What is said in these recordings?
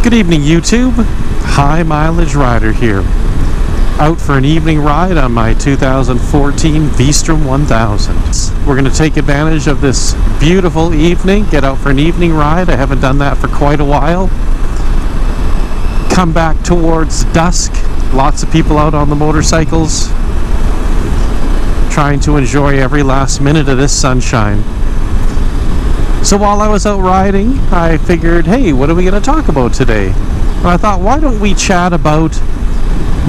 Good evening, YouTube. High Mileage Rider here. Out for an evening ride on my 2014 V-Strom 1000. We're going to take advantage of this beautiful evening, get out for an evening ride. I haven't done that for quite a while. Come back towards dusk. Lots of people out on the motorcycles, trying to enjoy every last minute of this sunshine. So while I was out riding, I figured, hey, what are we going to talk about today? And I thought, why don't we chat about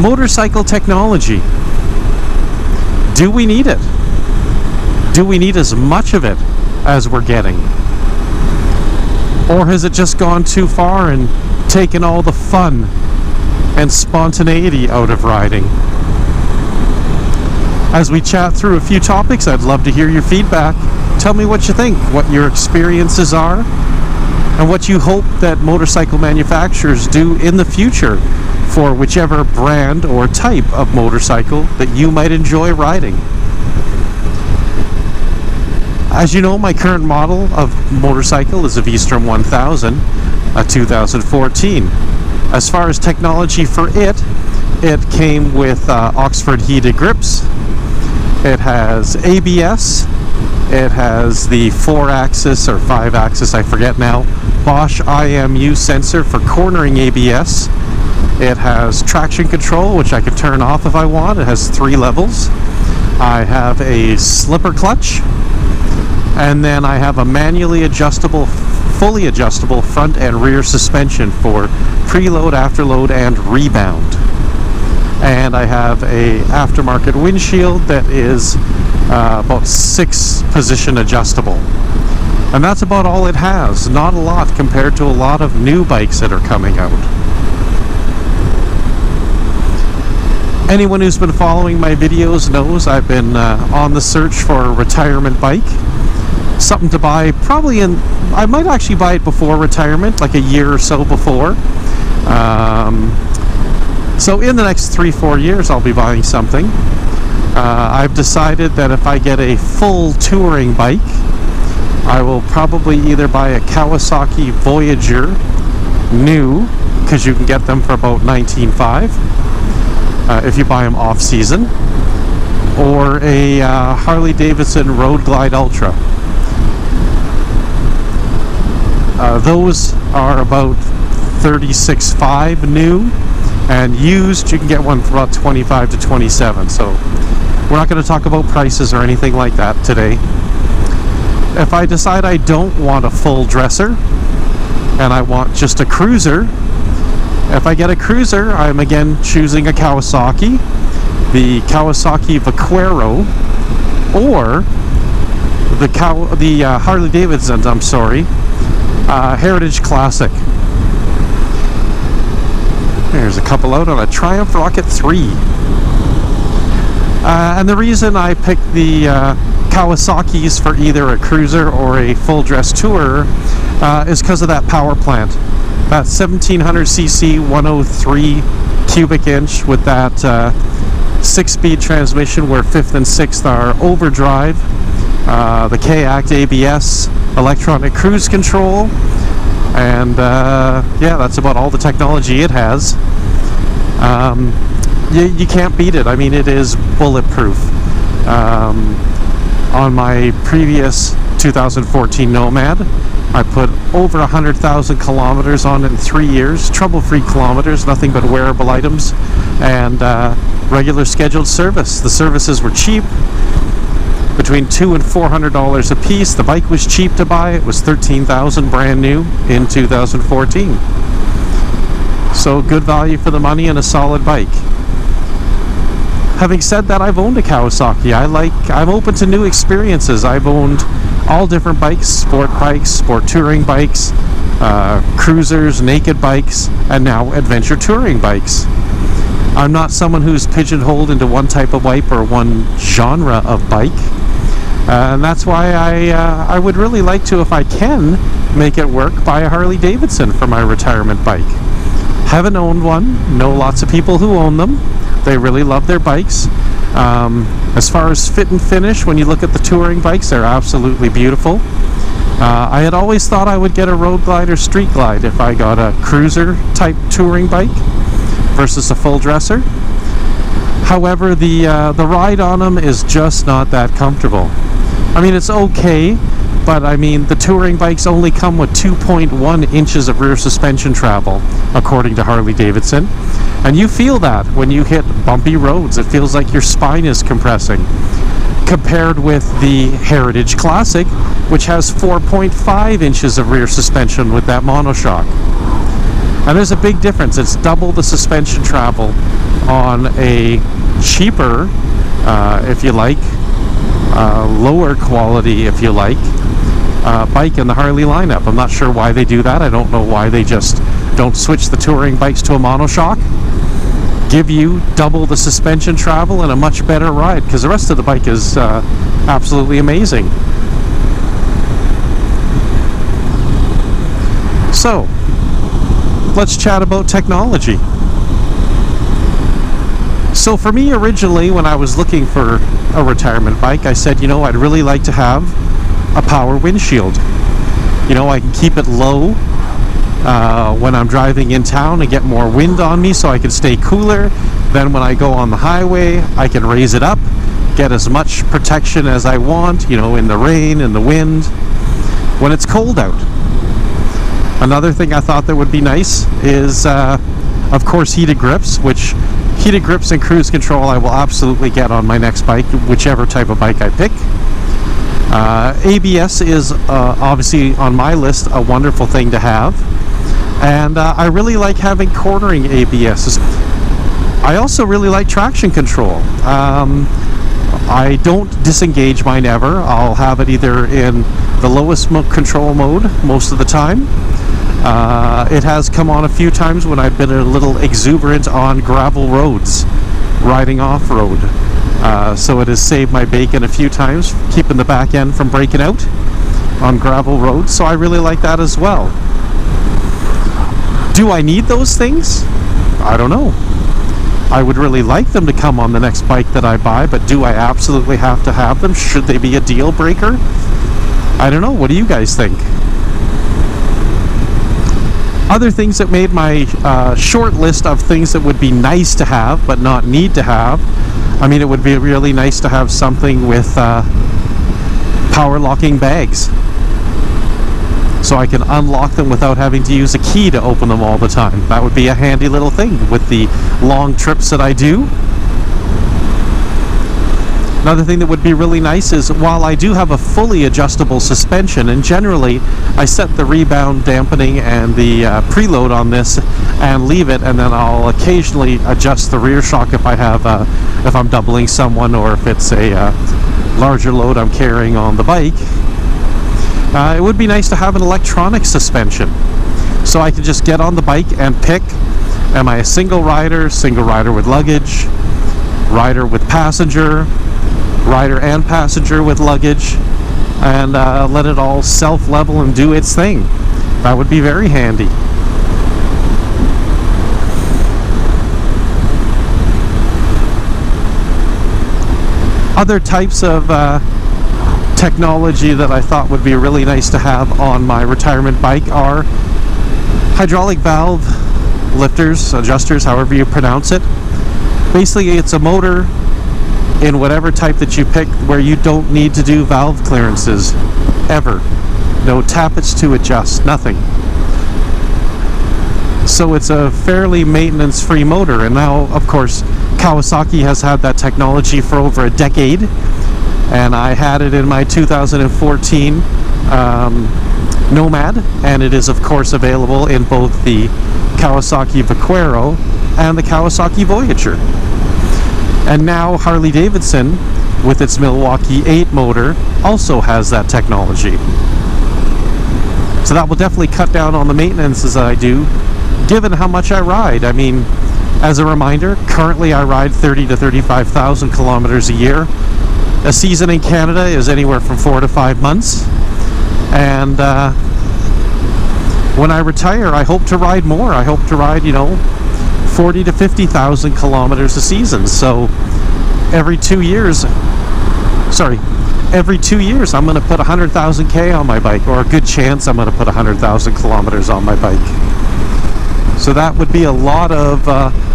motorcycle technology? Do we need it? Do we need as much of it as we're getting? Or has it just gone too far and taken all the fun and spontaneity out of riding? As we chat through a few topics, I'd love to hear your feedback. Tell me what you think, what your experiences are, and what you hope that motorcycle manufacturers do in the future for whichever brand or type of motorcycle that you might enjoy riding. As you know, my current model of motorcycle is a V-Strom 1000, a 2014. As far as technology for it came with Oxford heated grips. It has ABS. It has the 4-axis or 5-axis, I forget now, Bosch IMU sensor for cornering ABS. It has traction control, which I can turn off if I want. It has 3 levels. I have a slipper clutch. And then I have a manually adjustable, fully adjustable front and rear suspension for preload, afterload, and rebound. And I have a aftermarket windshield that is about 6 position adjustable. And that's about all it has. Not a lot compared to a lot of new bikes that are coming out. Anyone who's been following my videos knows I've been on the search for a retirement bike. Something to buy probably I might actually buy it before retirement, like a year or so before. So in the next 3-4 years I'll be buying something. I've decided that if I get a full touring bike, I will probably either buy a Kawasaki Voyager new, because you can get them for about $19,500 if you buy them off season, or a Harley Davidson Road Glide Ultra. Those are about $36,500 new, and used you can get one for about $25,000 to $27,000. So we're not going to talk about prices or anything like that today. If I decide I don't want a full dresser and I want just a cruiser, if I get a cruiser, I'm again choosing a Kawasaki, the Kawasaki Vaquero, or the Harley Davidson, Heritage Classic. There's a couple out on a Triumph Rocket 3. And the reason I picked the Kawasaki's for either a cruiser or a full dress tourer is because of that power plant. That 1700cc 103 cubic inch with that 6-speed transmission where 5th and 6th are overdrive, the K-Act ABS, electronic cruise control, and yeah, that's about all the technology it has. You can't beat it. I mean, it is bulletproof. On my previous 2014 Nomad, I put over 100,000 kilometers on it in 3 years, trouble-free kilometers, nothing but wearable items, and regular scheduled service. The services were cheap, between $200 and $400 a piece. The bike was cheap to buy. It was $13,000 brand new in 2014. So good value for the money and a solid bike. Having said that, I've owned a Kawasaki. I'm open to new experiences. I've owned all different bikes, sport touring bikes, cruisers, naked bikes, and now adventure touring bikes. I'm not someone who's pigeonholed into one type of bike or one genre of bike. And that's why I would really like to, if I can make it work, buy a Harley Davidson for my retirement bike. Haven't owned one. Know lots of people who own them. They really love their bikes. As far as fit and finish, when you look at the touring bikes, they're absolutely beautiful. I had always thought I would get a Road Glide or Street Glide if I got a cruiser type touring bike versus a full dresser. However, the ride on them is just not that comfortable. I mean, it's okay, but I mean, the touring bikes only come with 2.1 inches of rear suspension travel, according to Harley-Davidson. And you feel that when you hit bumpy roads. It feels like your spine is compressing. Compared with the Heritage Classic, which has 4.5 inches of rear suspension with that monoshock. And there's a big difference. It's double the suspension travel on a cheaper, if you like, lower quality, if you like, bike in the Harley lineup. I'm not sure why they do that. I don't know why they just don't switch the touring bikes to a monoshock, give you double the suspension travel and a much better ride, because the rest of the bike is absolutely amazing. So let's chat about technology. So for me, originally, when I was looking for a retirement bike, I said, you know, I'd really like to have a power windshield. You know, I can keep it low when I'm driving in town and get more wind on me so I can stay cooler. Then when I go on the highway, I can raise it up, get as much protection as I want, you know, in the rain, in the wind, when it's cold out. Another thing I thought that would be nice is, of course, heated grips, which heated grips and cruise control I will absolutely get on my next bike, whichever type of bike I pick. ABS is obviously on my list a wonderful thing to have. And I really like having cornering ABS. I also really like traction control. I don't disengage mine ever. I'll have it either in the lowest control mode most of the time. It has come on a few times when I've been a little exuberant on gravel roads, riding off-road. So it has saved my bacon a few times, keeping the back end from breaking out on gravel roads. So I really like that as well. Do I need those things? I don't know. I would really like them to come on the next bike that I buy, but do I absolutely have to have them? Should they be a deal breaker? I don't know. What do you guys think? Other things that made my short list of things that would be nice to have but not need to have. I mean, it would be really nice to have something with power locking bags, so I can unlock them without having to use a key to open them all the time. That would be a handy little thing with the long trips that I do. Another thing that would be really nice is, while I do have a fully adjustable suspension, and generally I set the rebound dampening and the preload on this and leave it, and then I'll occasionally adjust the rear shock if I have if I'm doubling someone, or if it's a larger load I'm carrying on the bike. It would be nice to have an electronic suspension, so I can just get on the bike and pick, am I a single rider with luggage, rider with passenger, rider and passenger with luggage, and let it all self-level and do its thing. That would be very handy. Other types of technology that I thought would be really nice to have on my retirement bike are hydraulic valve lifters, adjusters, however you pronounce it. Basically, it's a motor in whatever type that you pick where you don't need to do valve clearances ever. No tappets to adjust, nothing. So it's a fairly maintenance-free motor, and now, of course, Kawasaki has had that technology for over a decade, and I had it in my 2014 Nomad, and it is, of course, available in both the Kawasaki Vaquero and the Kawasaki Voyager. And now Harley-Davidson, with its Milwaukee 8 motor, also has that technology. So that will definitely cut down on the maintenance as I do, given how much I ride. I mean, as a reminder, currently I ride 30 to 35,000 kilometers a year. A season in Canada is anywhere from 4 to 5 months. And when I retire, I hope to ride more. I hope to ride, 40 to 50,000 kilometers a season. So every 2 years, every 2 years I'm going to put 100,000 K on my bike, or a good chance I'm going to put 100,000 kilometers on my bike. So that would be a lot of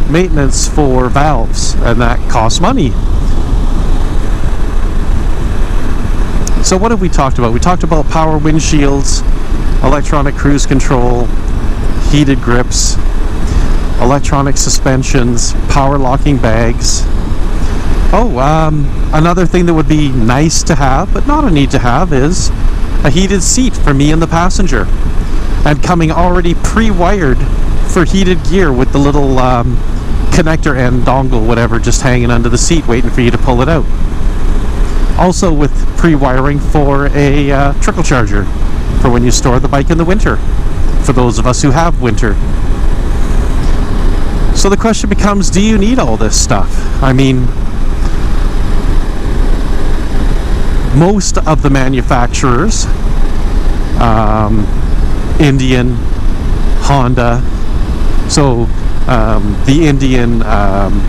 maintenance for valves, and that costs money. So what have we talked about? We talked about power windshields, electronic cruise control, heated grips, electronic suspensions, power locking bags. Another thing that would be nice to have, but not a need to have, is a heated seat for me and the passenger. And coming already pre-wired for heated gear with the little connector and dongle, whatever, just hanging under the seat waiting for you to pull it out. Also with pre-wiring for a trickle charger for when you store the bike in the winter, for those of us who have winter. So the question becomes, do you need all this stuff? I mean, most of the manufacturers, Indian, Honda, so the Indian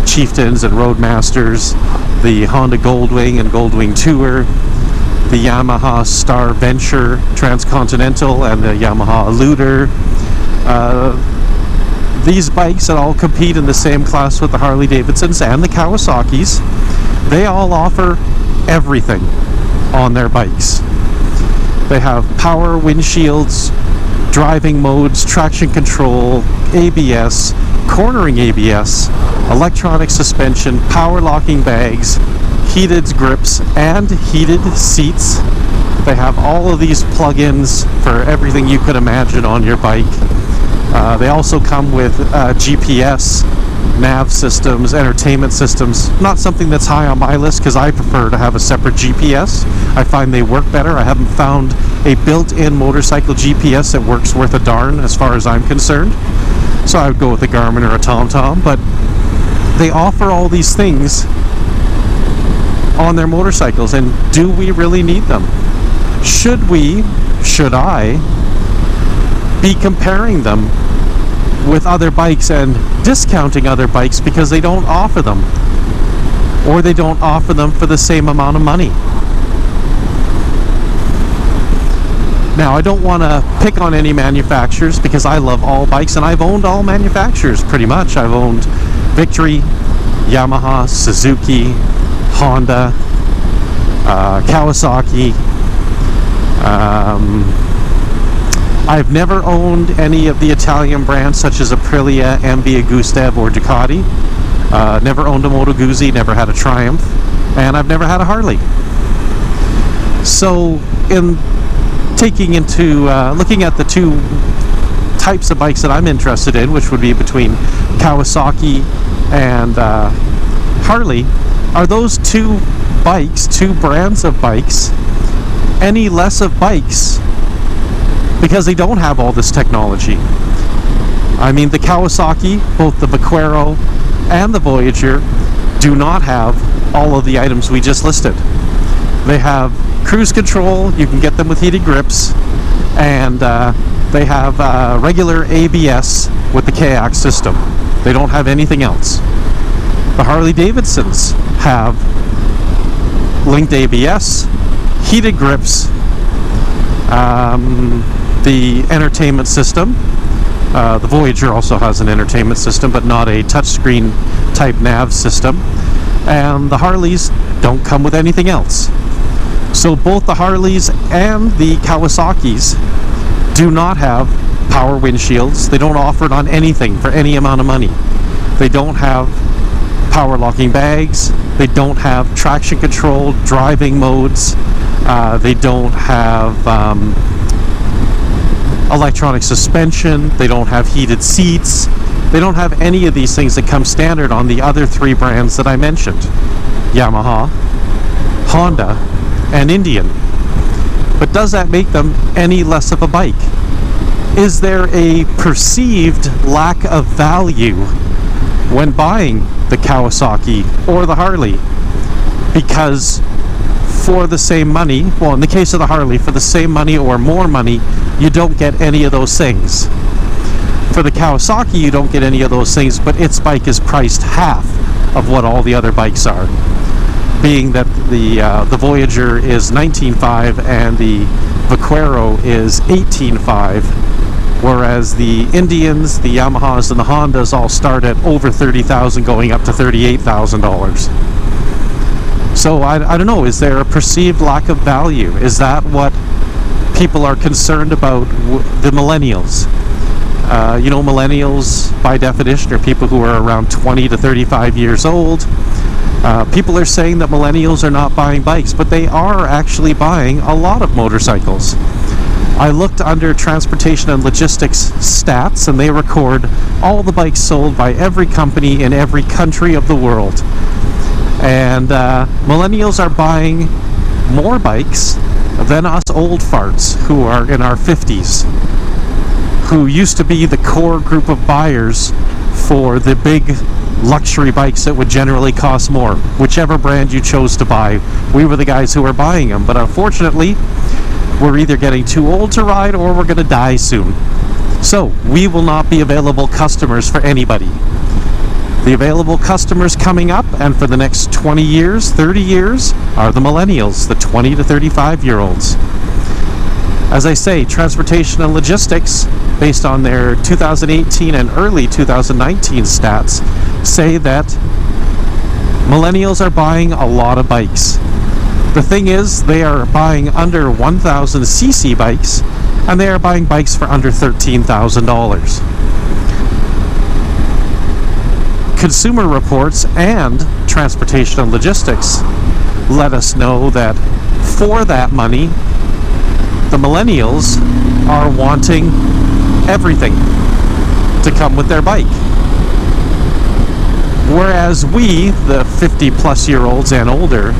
Chieftains and Roadmasters, the Honda Goldwing and Goldwing Tour, the Yamaha Star Venture Transcontinental and the Yamaha Eluder. These bikes that all compete in the same class with the Harley Davidsons and the Kawasaki's, they all offer everything on their bikes. They have power windshields, driving modes, traction control, ABS, cornering ABS, electronic suspension, power locking bags, heated grips, and heated seats. They have all of these plugins for everything you could imagine on your bike. They also come with GPS, nav systems, entertainment systems. Not something that's high on my list because I prefer to have a separate GPS. I find they work better. I haven't found a built-in motorcycle GPS that works worth a darn as far as I'm concerned. So I would go with a Garmin or a TomTom, but they offer all these things on their motorcycles, and do we really need them? Should I be comparing them with other bikes and discounting other bikes because they don't offer them, or they don't offer them for the same amount of money? Now, I don't want to pick on any manufacturers because I love all bikes, and I've owned all manufacturers pretty much. I've owned Victory, Yamaha, Suzuki, Honda, Kawasaki. I've never owned any of the Italian brands such as Aprilia, MV Agusta, or Ducati. Never owned a Moto Guzzi, never had a Triumph, and I've never had a Harley. So in taking into looking at the two types of bikes that I'm interested in, which would be between Kawasaki and Harley, are those two brands of bikes, any less of bikes because they don't have all this technology? I mean, the Kawasaki, both the Vaquero and the Voyager, do not have all of the items we just listed. They have cruise control, you can get them with heated grips, and they have regular ABS with the KAX system. They don't have anything else. The Harley Davidsons have linked ABS, heated grips, the entertainment system. The Voyager also has an entertainment system, but not a touchscreen type nav system. And the Harleys don't come with anything else. So both the Harleys and the Kawasaki's do not have power windshields. They don't offer it on anything for any amount of money. They don't have power locking bags. They don't have traction control, driving modes. They don't have electronic suspension. They don't have heated seats. They don't have any of these things that come standard on the other three brands that I mentioned: Yamaha, Honda, and Indian. But does that make them any less of a bike? Is there a perceived lack of value when buying the Kawasaki or the Harley? Because for the same money, well, in the case of the Harley, for the same money or more money, you don't get any of those things. For the Kawasaki, you don't get any of those things, but its bike is priced half of what all the other bikes are. being that the Voyager is 19.5 and the Vaquero is 18.5, whereas the Indians, the Yamahas, and the Hondas all start at over $30,000 going up to $38,000. So I don't know, is there a perceived lack of value? Is that what people are concerned about, the millennials? Millennials by definition are people who are around 20 to 35 years old. People are saying that millennials are not buying bikes, but they are actually buying a lot of motorcycles. I looked under transportation and logistics stats, and they record all the bikes sold by every company in every country of the world. And millennials are buying more bikes than us old farts who are in our 50s, who used to be the core group of buyers for the big luxury bikes that would generally cost more. Whichever brand you chose to buy, we were the guys who were buying them. But unfortunately, we're either getting too old to ride or we're going to die soon. So we will not be available customers for anybody. The available customers coming up and for the next 20 years, 30 years, are the millennials, the 20 to 35-year-olds. As I say, transportation and logistics, based on their 2018 and early 2019 stats, say that millennials are buying a lot of bikes. The thing is, they are buying under 1,000cc bikes, and they are buying bikes for under $13,000. Consumer Reports and Transportation and Logistics let us know that for that money, the millennials are wanting everything to come with their bike. Whereas we, the 50-plus-year-olds and older,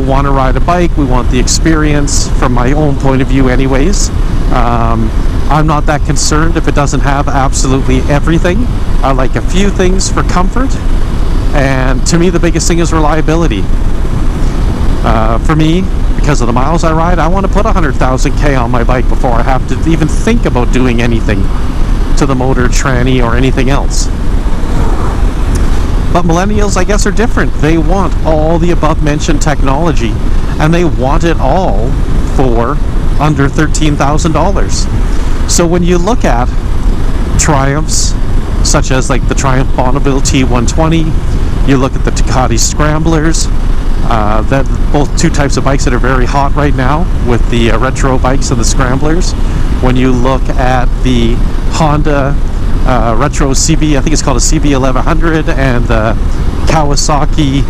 want to ride a bike. We want the experience, from my own point of view anyways. I'm not that concerned if it doesn't have absolutely everything. I like a few things for comfort, and to me the biggest thing is reliability. For me, because of the miles I ride, I want to put 100,000 K on my bike before I have to even think about doing anything to the motor, tranny, or anything else. But millennials, I guess, are different. They want all the above-mentioned technology, and they want it all for under $13,000. So when you look at Triumphs, such as like the Triumph Bonneville T120, you look at the Ducati Scramblers, that both two types of bikes that are very hot right now with the retro bikes and the Scramblers. When you look at the Honda retro CB, I think it's called a CB 1100, and the Kawasaki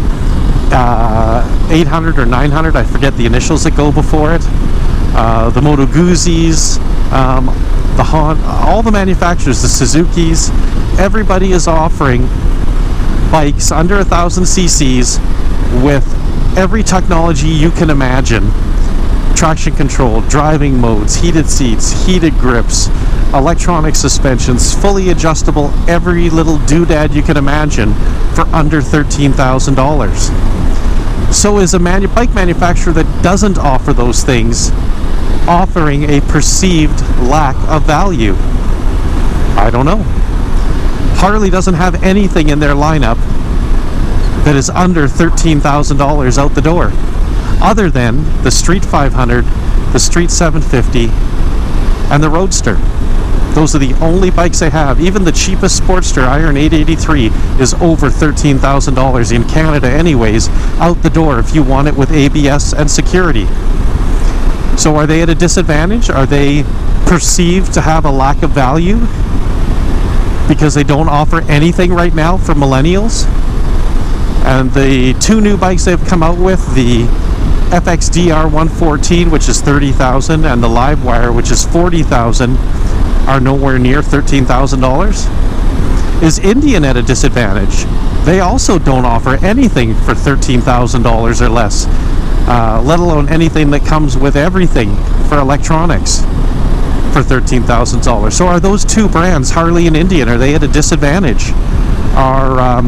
800 or 900, I forget the initials that go before it. The Moto Guzzi's, the Honda, all the manufacturers, the Suzuki's, everybody is offering bikes under 1,000 cc's with every technology you can imagine. Traction control, driving modes, heated seats, heated grips, electronic suspensions, fully adjustable, every little doodad you can imagine for under $13,000. So is a bike manufacturer that doesn't offer those things offering a perceived lack of value? I don't know. Harley doesn't have anything in their lineup that is under $13,000 out the door, other than the Street 500, the Street 750, and the Roadster. Those are the only bikes they have. Even the cheapest Sportster, Iron 883, is over $13,000 in Canada anyways, out the door if you want it with ABS and security. So are they at a disadvantage? Are they perceived to have a lack of value because they don't offer anything right now for millennials? And the two new bikes they've come out with, the FXDR 114, which is $30,000, and the Livewire, which is $40,000, are nowhere near $13,000. Is Indian at a disadvantage? They also don't offer anything for $13,000 or less, let alone anything that comes with everything for electronics for $13,000. So are those two brands, Harley and Indian, are they at a disadvantage? Are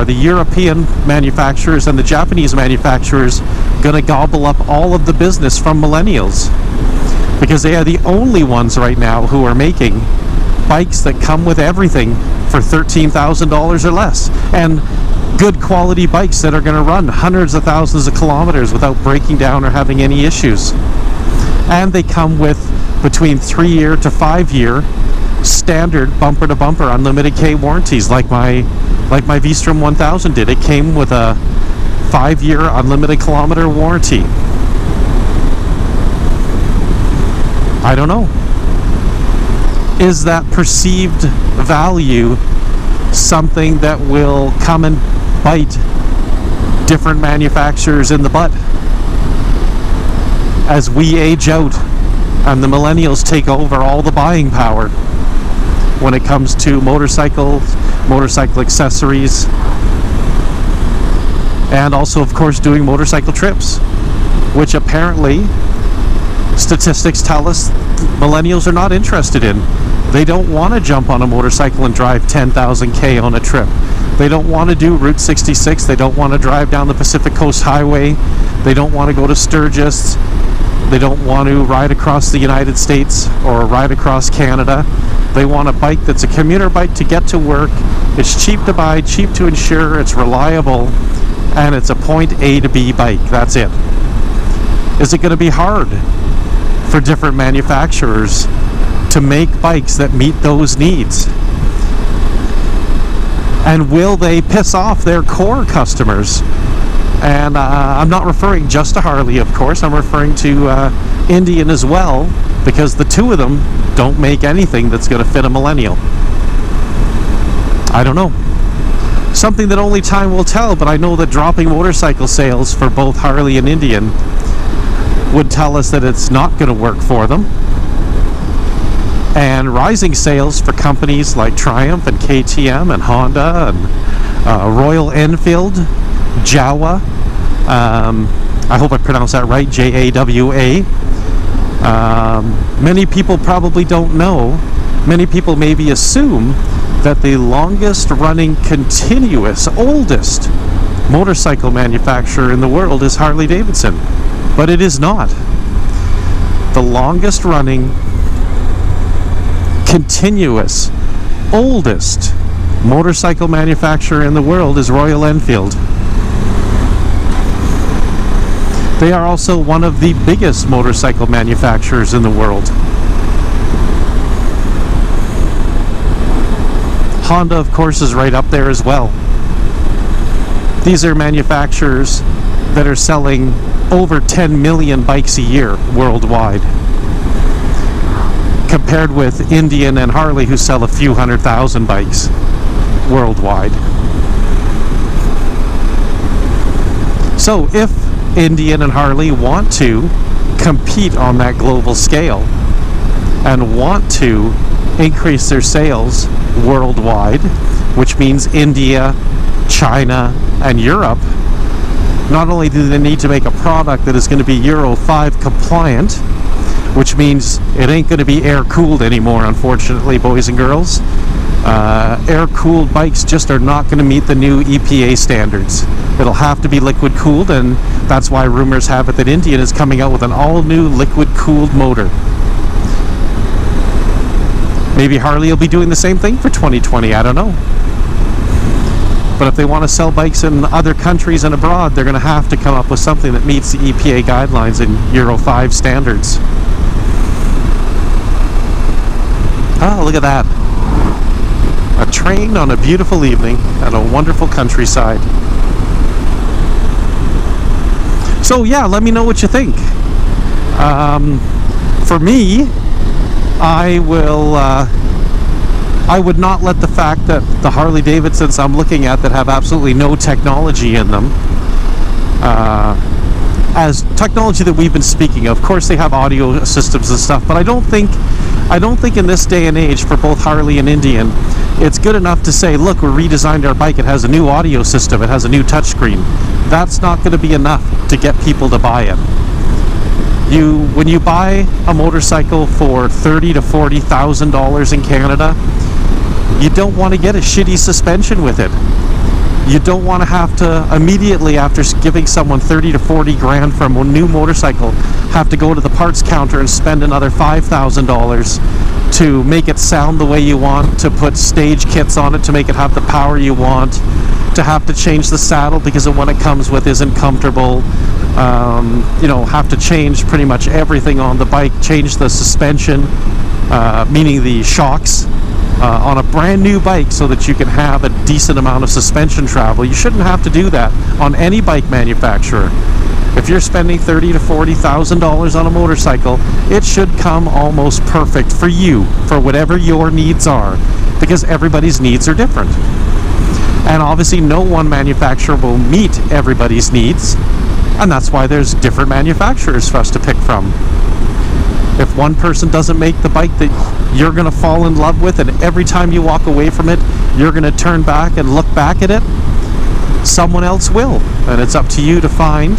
the European manufacturers and the Japanese manufacturers going to gobble up all of the business from millennials? Because they are the only ones right now who are making bikes that come with everything for $13,000 or less. And good quality bikes that are going to run hundreds of thousands of kilometers without breaking down or having any issues. And they come with between 3-year to 5-year standard bumper to bumper unlimited K warranties, like my V-Strom 1000 did. It came with a 5-year unlimited kilometer warranty. I don't know. Is that perceived value something that will come and bite different manufacturers in the butt as we age out and the millennials take over all the buying power when it comes to motorcycles, motorcycle accessories, and also, of course, doing motorcycle trips, which apparently statistics tell us millennials are not interested in. They don't want to jump on a motorcycle and drive 10,000 K on a trip. They don't want to do Route 66. They don't want to drive down the Pacific Coast Highway. They don't want to go to Sturgis. They don't want to ride across the United States or ride across Canada. They want a bike that's a commuter bike to get to work. It's cheap to buy, cheap to insure, it's reliable, and it's a point A to B bike. That's it. Is it going to be hard for different manufacturers to make bikes that meet those needs? And will they piss off their core customers? And I'm not referring just to Harley, of course. I'm referring to Indian as well, because the two of them don't make anything that's going to fit a millennial. I don't know. Something that only time will tell, but I know that dropping motorcycle sales for both Harley and Indian would tell us that it's not going to work for them. And rising sales for companies like Triumph and KTM and Honda and Royal Enfield, Jawa, I hope I pronounced that right, Jawa. Many people probably don't know. Many people maybe assume that the longest running, continuous, oldest motorcycle manufacturer in the world is Harley Davidson, but it is not. The longest running, continuous, oldest motorcycle manufacturer in the world is Royal Enfield. They are also one of the biggest motorcycle manufacturers in the world. Honda, of course, is right up there as well. These are manufacturers that are selling over 10 million bikes a year worldwide, compared with Indian and Harley, who sell a few 100,000 bikes worldwide. So if Indian and Harley want to compete on that global scale and want to increase their sales worldwide, which means India, China, and Europe, not only do they need to make a product that is going to be Euro 5 compliant, which means it ain't going to be air-cooled anymore, unfortunately, boys and girls. Air-cooled bikes just are not going to meet the new EPA standards. It'll have to be liquid-cooled, and that's why rumors have it that Indian is coming out with an all-new liquid-cooled motor. Maybe Harley will be doing the same thing for 2020, I don't know. But if they want to sell bikes in other countries and abroad, they're going to have to come up with something that meets the EPA guidelines and Euro 5 standards. Oh, look at that. A train on a beautiful evening at a wonderful countryside. So yeah, let me know what you think. For me, I would not let the fact that the Harley Davidsons I'm looking at that have absolutely no technology in them, as technology that we've been speaking of. Of course, they have audio systems and stuff, but I don't think in this day and age for both Harley and Indian, it's good enough to say, look, we redesigned our bike, it has a new audio system, it has a new touchscreen. That's not going to be enough to get people to buy it. When you buy a motorcycle for $30,000 to $40,000 in Canada, you don't want to get a shitty suspension with it. You don't want to have to immediately, after giving someone 30 to 40 grand for a new motorcycle, have to go to the parts counter and spend another $5,000 to make it sound the way you want, to put stage kits on it to make it have the power you want, to have to change the saddle because the one it comes with isn't comfortable. Have to change pretty much everything on the bike, change the suspension, meaning the shocks, on a brand new bike so that you can have a decent amount of suspension travel. You shouldn't have to do that on any bike manufacturer. If you're spending $30,000 to $40,000 on a motorcycle, it should come almost perfect for you, for whatever your needs are, because everybody's needs are different. And obviously no one manufacturer will meet everybody's needs, and that's why there's different manufacturers for us to pick from. If one person doesn't make the bike that you're going to fall in love with, and every time you walk away from it, you're going to turn back and look back at it, someone else will. And it's up to you to find,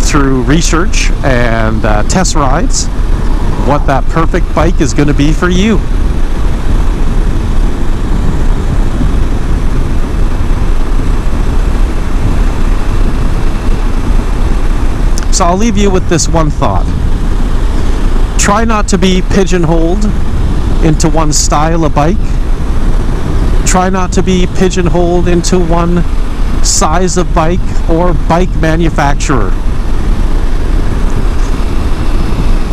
through research and test rides, what that perfect bike is going to be for you. So I'll leave you with this one thought. Try not to be pigeonholed into one style of bike. Try not to be pigeonholed into one size of bike or bike manufacturer.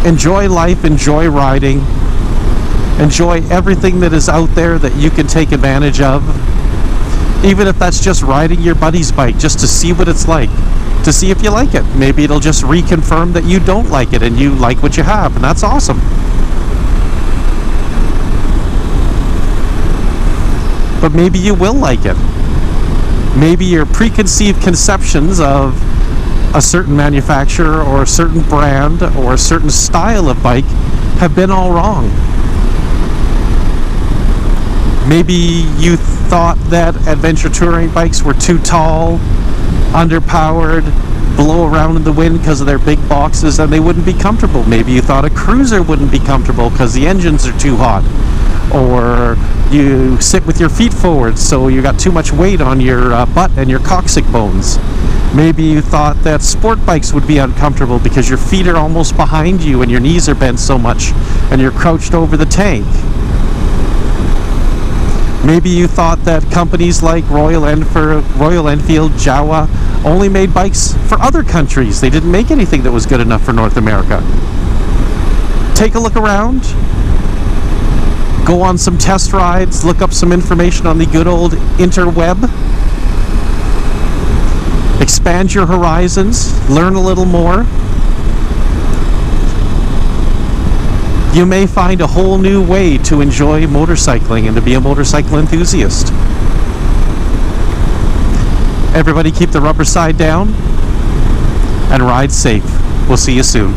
Enjoy life, enjoy riding, enjoy everything that is out there that you can take advantage of. Even if that's just riding your buddy's bike, just to see what it's like, to see if you like it. Maybe it'll just reconfirm that you don't like it and you like what you have, and that's awesome. But maybe you will like it. Maybe your preconceived conceptions of a certain manufacturer or a certain brand or a certain style of bike have been all wrong. Maybe you thought that adventure touring bikes were too tall, underpowered, blow around in the wind because of their big boxes and they wouldn't be comfortable. Maybe you thought a cruiser wouldn't be comfortable because the engines are too hot. Or you sit with your feet forward so you got too much weight on your butt and your coccyx bones. Maybe you thought that sport bikes would be uncomfortable because your feet are almost behind you and your knees are bent so much and you're crouched over the tank. Maybe you thought that companies like Royal Enfield, Jawa only made bikes for other countries. They didn't make anything that was good enough for North America. Take a look around. Go on some test rides. Look up some information on the good old interweb. Expand your horizons. Learn a little more. You may find a whole new way to enjoy motorcycling and to be a motorcycle enthusiast. Everybody keep the rubber side down and ride safe. We'll see you soon.